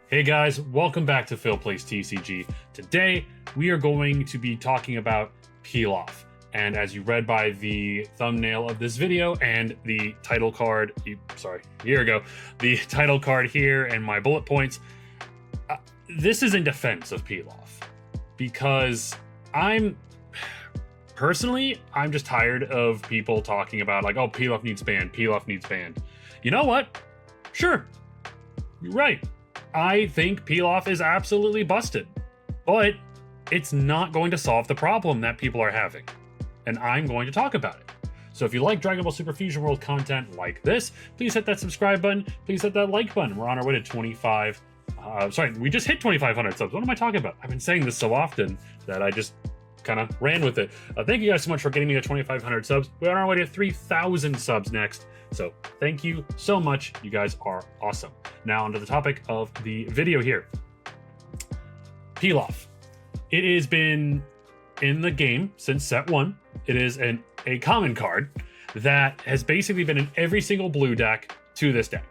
Hey guys, welcome back to Phil Plays TCG. Today, we are going to be talking about Pilaf. And as you read by the thumbnail of this video and the title card, the title card here and my bullet points, this is in defense of Pilaf. Because I'm just tired of people talking about like, oh, Pilaf needs banned, Pilaf needs banned. You know what? Sure, you're right. I think Pilaf is absolutely busted, but it's not going to solve the problem that people are having, and I'm going to talk about it. So if you like Dragon Ball Super Fusion World content like this, please hit that subscribe button, please hit that like button. We're on our way to we just hit 2,500 subs. What am I talking about? I've been saying this so often that I just kind of ran with it. Thank you guys so much for getting me to 2,500 subs. We're on our way to 3,000 subs next. So thank you so much. You guys are awesome. Now onto the topic of the video here. Pilaf. It has been in the game since set 1. It is a common card that has basically been in every single blue deck to this day.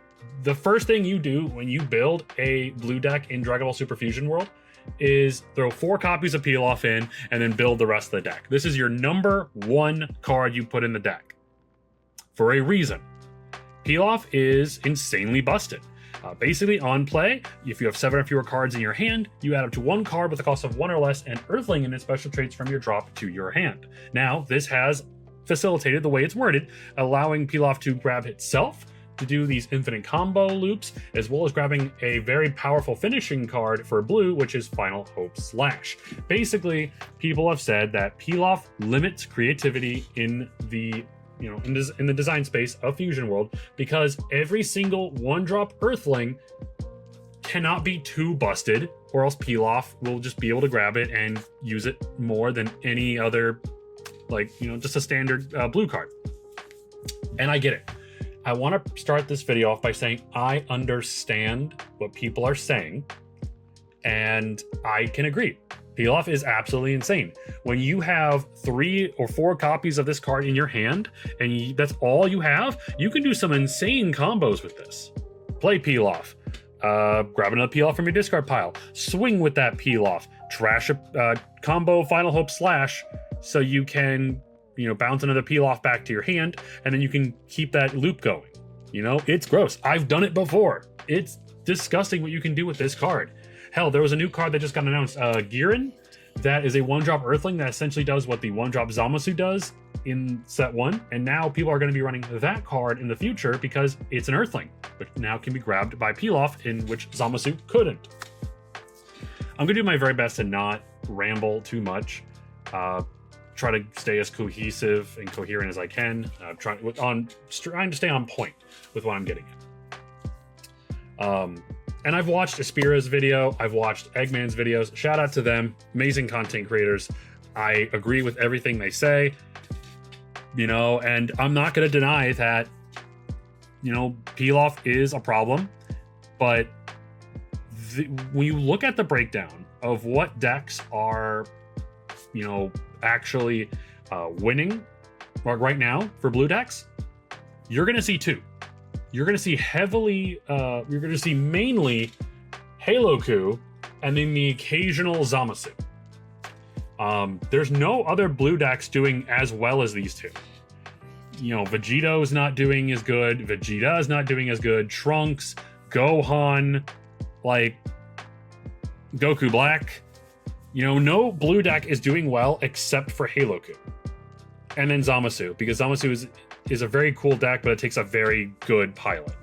The first thing you do when you build a blue deck in Dragon Ball Super Fusion World is throw 4 copies of Pilaf in and then build the rest of the deck. This is your number 1 card you put in the deck. For a reason. Pilaf is insanely busted. Basically, on play, if you have 7 or fewer cards in your hand, you add up to 1 card with a cost of 1 or less and Earthling and its special traits from your drop to your hand. Now, this has facilitated the way it's worded, allowing Pilaf to grab itself, to do these infinite combo loops, as well as grabbing a very powerful finishing card for blue, which is Final Hope Slash. Basically, people have said that Pilaf limits creativity in the in the design space of Fusion World, because every single 1-drop Earthling cannot be too busted, or else Pilaf will just be able to grab it and use it more than any other, just a standard blue card. And I get it. I want to start this video off by saying I understand what people are saying, and I can agree. Pilaf is absolutely insane. When you have 3 or 4 copies of this card in your hand, and that's all you have, you can do some insane combos with this. Play Pilaf. Grab another Pilaf from your discard pile. Swing with that Pilaf. Trash a combo Final Hope Slash so you can bounce another Pilaf back to your hand, and then you can keep that loop going. It's gross. I've done it before. It's disgusting what you can do with this card. Hell, there was a new card that just got announced, Girin, that is a 1-drop Earthling that essentially does what the 1-drop Zamasu does in set 1, and now people are going to be running that card in the future because it's an Earthling, which now can be grabbed by Pilaf, in which Zamasu couldn't. I'm going to do my very best to not ramble too much. Try to stay as cohesive and coherent as I can. Trying to stay on point with what I'm getting at. And I've watched Aspira's video. I've watched Eggman's videos. Shout out to them. Amazing content creators. I agree with everything they say. And I'm not going to deny that, Pilaf is a problem. But when you look at the breakdown of what decks are, actually winning right now for blue decks, you're going to see 2. You're going to see mainly Halo Coup and then the occasional Zamasu. There's no other blue decks doing as well as these 2. Vegito's not doing as good. Vegeta is not doing as good. Trunks, Gohan, Goku Black. No blue deck is doing well except for Halo Coup. And then Zamasu, because Zamasu is a very cool deck, but it takes a very good pilot.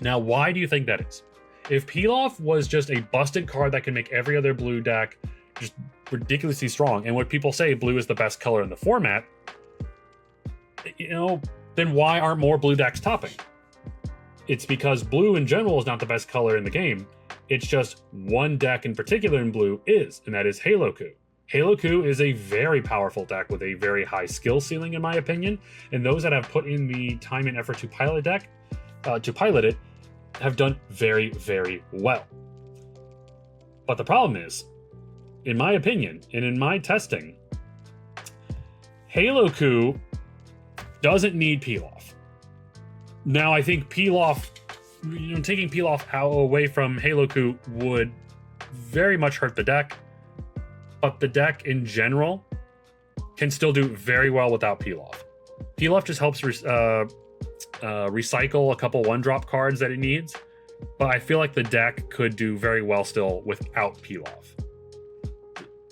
Now, why do you think that is? If Pilaf was just a busted card that can make every other blue deck just ridiculously strong, and what people say blue is the best color in the format, then why aren't more blue decks topping? It's because blue in general is not the best color in the game. It's just one deck in particular in blue is, and that is Halo Coup. Halo Coup is a very powerful deck with a very high skill ceiling, in my opinion, and those that have put in the time and effort to pilot it, have done very, very well. But the problem is, in my opinion, and in my testing, Halo Coup doesn't need Pilaf. Now, I think Pilaf taking Pilaf out away from Halo Coup would very much hurt the deck, but the deck in general can still do very well without Pilaf. Pilaf just helps recycle a couple 1-drop cards that it needs, but I feel like the deck could do very well still without Pilaf.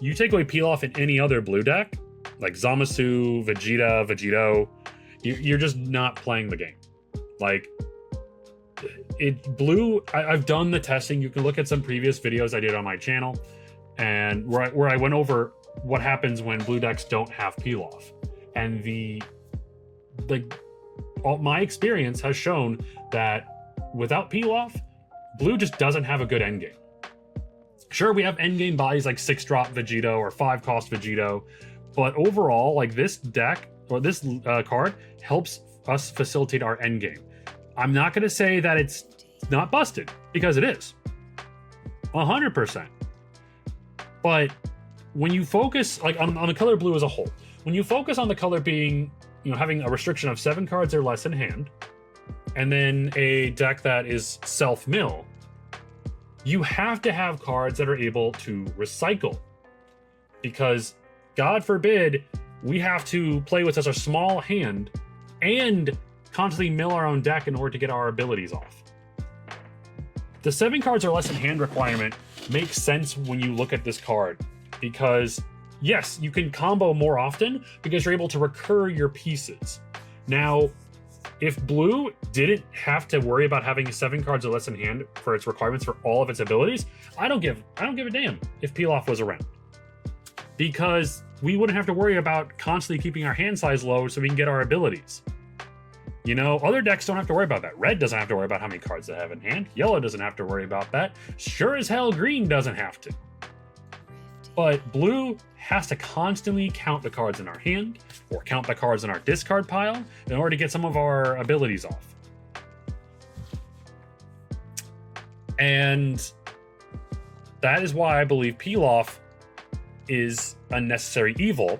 You take away Pilaf in any other blue deck, like Zamasu, Vegeta, Vegeto, you're just not playing the game. Like, I've done the testing. You can look at some previous videos I did on my channel, and where I went over what happens when blue decks don't have Pilaf. And my experience has shown that without Pilaf, blue just doesn't have a good endgame. Sure, we have endgame buys like 6-drop Vegeto or 5-cost Vegeto, but overall, like, this deck or this card helps us facilitate our endgame. I'm not going to say that it's not busted, because it is 100%. But when you focus like on the color blue as a whole, when you focus on the color being, having a restriction of 7 cards or less in hand, and then a deck that is self-mill, you have to have cards that are able to recycle, because God forbid we have to play with such a small hand and constantly mill our own deck in order to get our abilities off. The 7 cards or less in hand requirement makes sense when you look at this card, because yes, you can combo more often because you're able to recur your pieces. Now, if blue didn't have to worry about having 7 cards or less in hand for its requirements for all of its abilities, I don't give a damn if Pilaf was around, because we wouldn't have to worry about constantly keeping our hand size low so we can get our abilities. Other decks don't have to worry about that. Red doesn't have to worry about how many cards they have in hand. Yellow doesn't have to worry about that. Sure as hell, green doesn't have to. But blue has to constantly count the cards in our hand or count the cards in our discard pile in order to get some of our abilities off. And that is why I believe Pilaf is a necessary evil,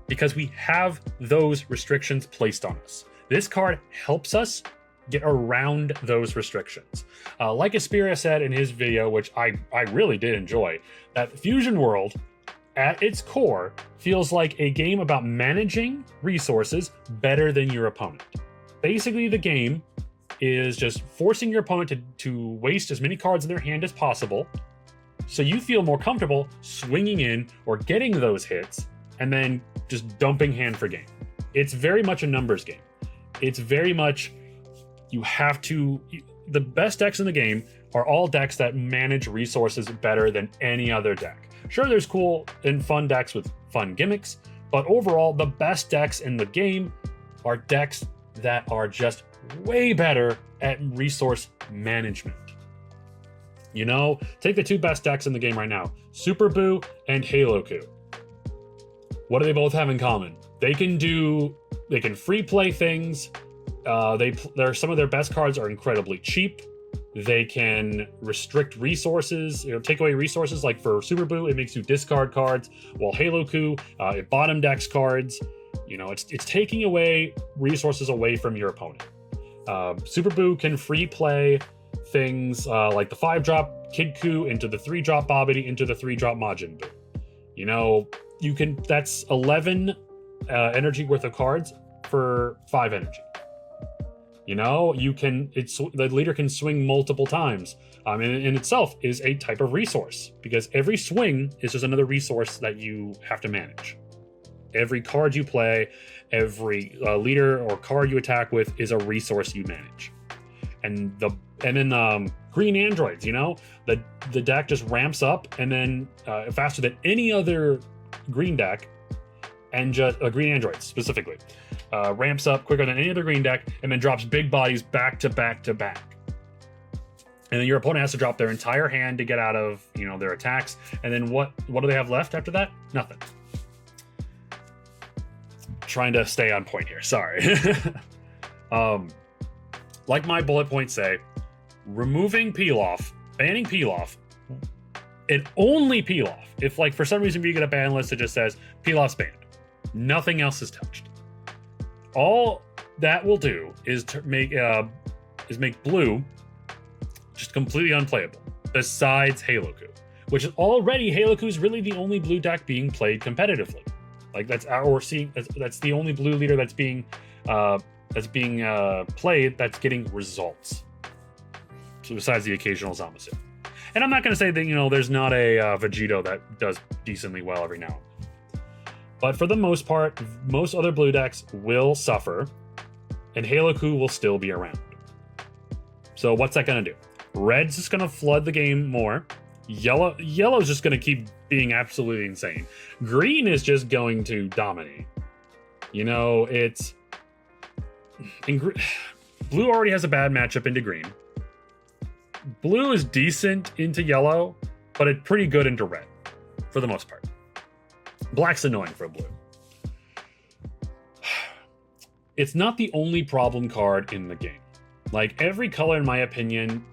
because we have those restrictions placed on us. This card helps us get around those restrictions. Like Asperia said in his video, which I really did enjoy, that Fusion World, at its core, feels like a game about managing resources better than your opponent. Basically, the game is just forcing your opponent to waste as many cards in their hand as possible, so you feel more comfortable swinging in or getting those hits, and then just dumping hand for game. It's very much a numbers game. It's very much, the best decks in the game are all decks that manage resources better than any other deck. Sure, there's cool and fun decks with fun gimmicks, but overall, the best decks in the game are decks that are just way better at resource management. Take the 2 best decks in the game right now, Super Boo and Halo Coup. What do they both have in common? They can free play things. Some of their best cards are incredibly cheap. They can restrict resources, take away resources. Like for Super Boo, it makes you discard cards, while Halo Coup, it bottom decks cards. It's taking away resources away from your opponent. Super Boo can free play things like the 5-drop Kid Coup into the 3-drop Babidi into the 3-drop Majin Buu. That's 11 energy worth of cards for 5 energy. The leader can swing multiple times. And in itself is a type of resource, because every swing is just another resource that you have to manage. Every card you play, every leader or card you attack with is a resource you manage. And then green androids, the deck just ramps up, and then faster than any other green deck, and just green androids specifically, ramps up quicker than any other green deck, and then drops big bodies back to back to back. And then your opponent has to drop their entire hand to get out of their attacks. And then what do they have left after that? Nothing. Trying to stay on point here. Sorry. Like my bullet points say, removing Pilaf, banning Pilaf, and only Pilaf. If for some reason you get a ban list that just says Pilaf's banned, nothing else is touched. All that will do is make blue just completely unplayable. Besides Haloku, which is already Haloku is really the only blue deck being played competitively. Like that's the only blue leader that's being played that's getting results. So besides the occasional Zamasu. And I'm not going to say that, there's not a Vegito that does decently well every now and then. But for the most part, most other blue decks will suffer, and Haloku will still be around. So what's that going to do? Red's just going to flood the game more. Yellow's just going to keep being absolutely insane. Green is just going to dominate. Blue already has a bad matchup into green. Blue is decent into yellow, but it's pretty good into red, for the most part. Black's annoying for blue. It's not the only problem card in the game. Like, every color, in my opinion,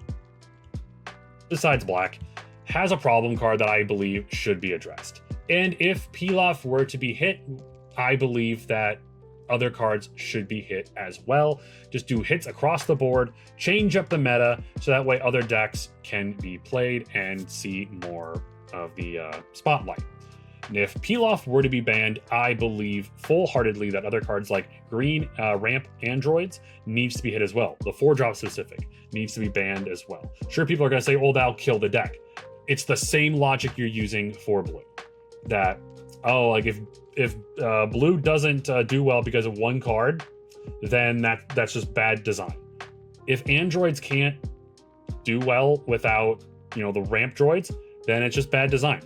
besides black, has a problem card that I believe should be addressed. And if Pilaf were to be hit, I believe that other cards should be hit as well. Just do hits across the board, change up the meta, so that way other decks can be played and see more of the spotlight. And if Pilaf were to be banned, I believe full-heartedly that other cards like green ramp androids needs to be hit as well. The 4-drop specific needs to be banned as well. Sure, people are going to say, oh, that'll kill the deck. It's the same logic you're using for blue. That, like if blue doesn't do well because of one card, then that's just bad design. If androids can't do well without, the ramp droids, then it's just bad design.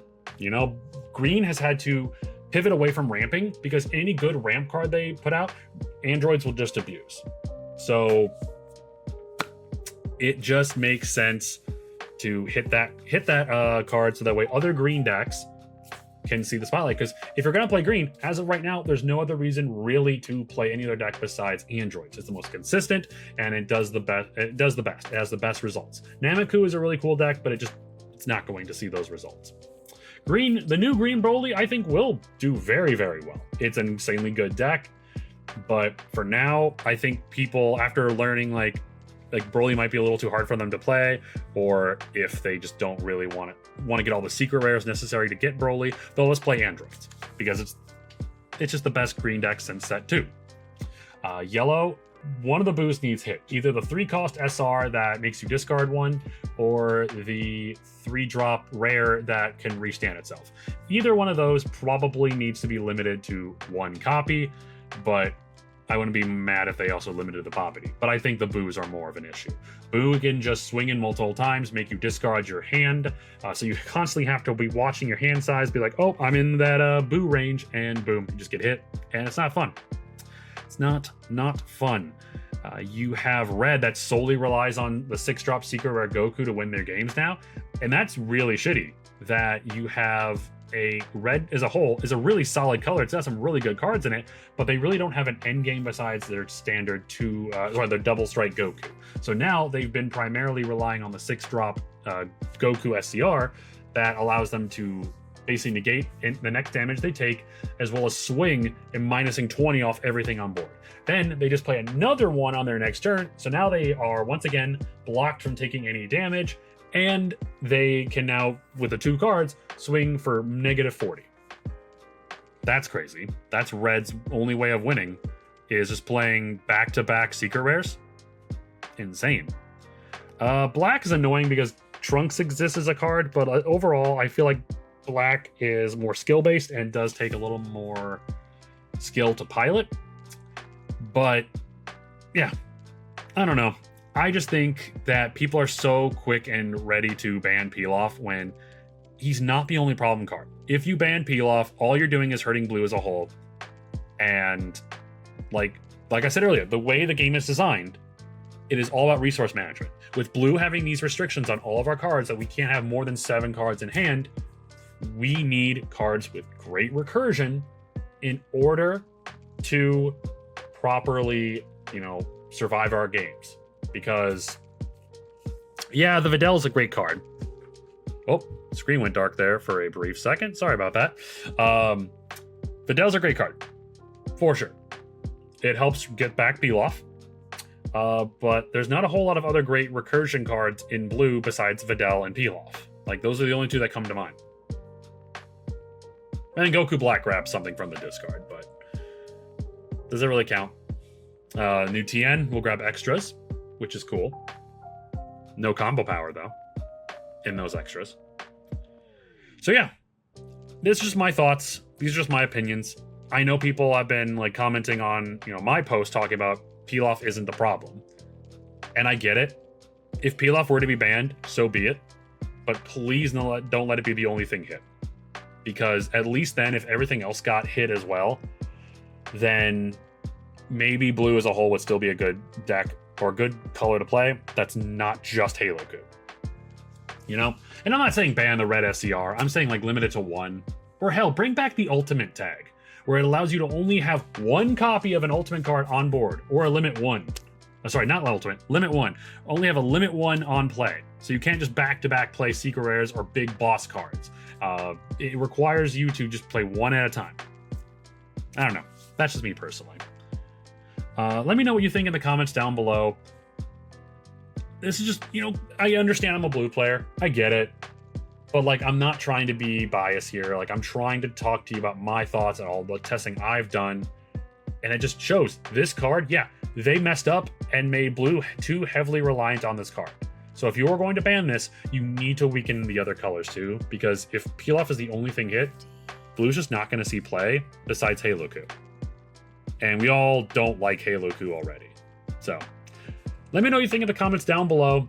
Green has had to pivot away from ramping because any good ramp card they put out, androids will just abuse. So it just makes sense to hit that card so that way other green decks can see the spotlight. Because if you're going to play green, as of right now, there's no other reason really to play any other deck besides androids. It's the most consistent, and it does the best. It has the best results. Namaku is a really cool deck, but it's not going to see those results. Green, the new green Broly, I think will do very, very well. It's an insanely good deck, but for now, I think people, after learning like Broly might be a little too hard for them to play, or if they just don't really want to get all the secret rares necessary to get Broly, they'll just play androids because it's just the best green deck since set 2. Yellow, one of the boos needs hit. Either the 3-cost SR that makes you discard one, or the 3-drop rare that can restand itself. Either one of those probably needs to be limited to 1 copy, but I wouldn't be mad if they also limited the property. But I think the boos are more of an issue. Boo can just swing in multiple times, make you discard your hand, so you constantly have to be watching your hand size, be like, oh, I'm in that boo range, and boom, you just get hit, and it's not fun. It's not fun. You have red that solely relies on the 6-drop secret rare Goku to win their games now, and that's really shitty. That you have a red as a whole is a really solid color. It's got some really good cards in it, but they really don't have an end game besides their standard or their double strike Goku. So now they've been primarily relying on the 6-drop Goku SCR that allows them to basically negate the next damage they take, as well as swing and minusing 20 off everything on board. Then they just play another one on their next turn, so now they are once again blocked from taking any damage, and they can now, with the 2 cards, swing for -40. That's crazy. That's Red's only way of winning, is just playing back-to-back secret rares. Insane. Black is annoying because Trunks exists as a card, but overall, I feel like Black is more skill-based and does take a little more skill to pilot. But, yeah, I don't know. I just think that people are so quick and ready to ban Pilaf when he's not the only problem card. If you ban Pilaf, all you're doing is hurting blue as a whole. And like I said earlier, the way the game is designed, it is all about resource management. With blue having these restrictions on all of our cards that we can't have more than 7 cards in hand, we need cards with great recursion in order to properly, survive our games. Because, yeah, the Videl is a great card. Oh, screen went dark there for a brief second. Sorry about that. Videl's a great card, for sure. It helps get back Pilaf. But there's not a whole lot of other great recursion cards in blue besides Videl and Pilaf. Like, those are the only two that come to mind. And Goku Black grabs something from the discard, but does it really count? New TN will grab extras, which is cool. No combo power, though, in those extras. So yeah, this is just my thoughts. These are just my opinions. I know people have been like commenting on, my post talking about Pilaf isn't the problem. And I get it. If Pilaf were to be banned, so be it. But please don't let it be the only thing hit. Because at least then, if everything else got hit as well, then maybe blue as a whole would still be a good deck or a good color to play. That's not just Halo-Ku. And I'm not saying ban the red SCR. I'm saying like limit it to one. Or hell, bring back the ultimate tag, where it allows you to only have one copy of an ultimate card on board, or a limit one. Sorry, not ultimate, limit one. Only have a limit one on play. So you can't just back-to-back play secret rares or big boss cards. It requires you to just play one at a time. I don't know. That's just me personally. Let me know what you think in the comments down below. This is just, I understand I'm a blue player. I get it. But, like, I'm not trying to be biased here. Like, I'm trying to talk to you about my thoughts and all the testing I've done. And it just shows this card, yeah, they messed up and made blue too heavily reliant on this card. So if you're going to ban this, you need to weaken the other colors too. Because if Pilaf is the only thing hit, blue's just not going to see play besides Halo-Ku. And we all don't like Halo-Ku already. So let me know what you think in the comments down below.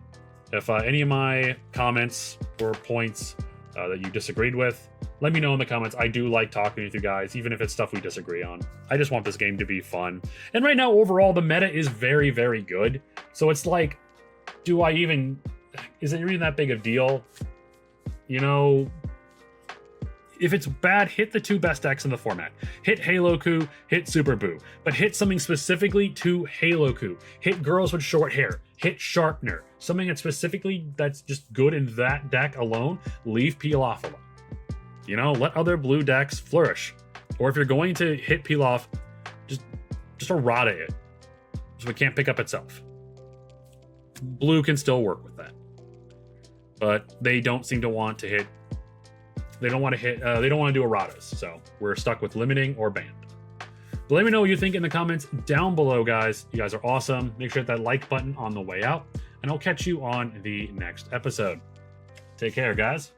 If any of my comments or points that you disagreed with, let me know in the comments. I do like talking with you guys, even if it's stuff we disagree on. I just want this game to be fun. And right now, overall, the meta is very, very good. So it's like, is it even that big a deal? If it's bad, hit the two best decks in the format. Hit Halo-Ku, hit Super Boo, but hit something specifically to Halo-Ku. Hit girls with short hair, hit Sharpener. Something that's just good in that deck alone. Leave Pilaf alone. Let other blue decks flourish. Or if you're going to hit Pilaf, just errata it, so it can't pick up itself. Blue can still work with that. But they don't seem to want to hit. They don't want to do erratas, so we're stuck with limiting or banned. But let me know what you think in the comments down below, guys. You guys are awesome. Make sure to hit that like button on the way out, and I'll catch you on the next episode. Take care, guys.